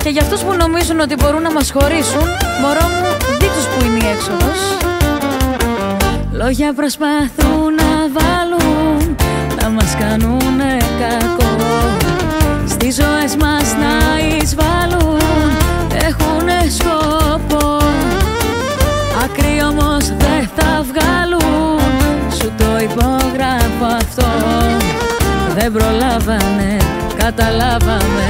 Και για αυτούς που νομίζουν ότι μπορούν να μας χωρίσουν, μωρό μου, δει' τους που είναι η έξοδος. Λόγια προσπαθούν να βάλουν, να μας κάνουνε κακό, στις ζωές μας να εισβάλλουν, έχουνε σκοπό. Άκρη όμως δεν θα βγάλουν, σου το υπογράφω αυτό. Δεν προλάβανε, καταλάβαμε.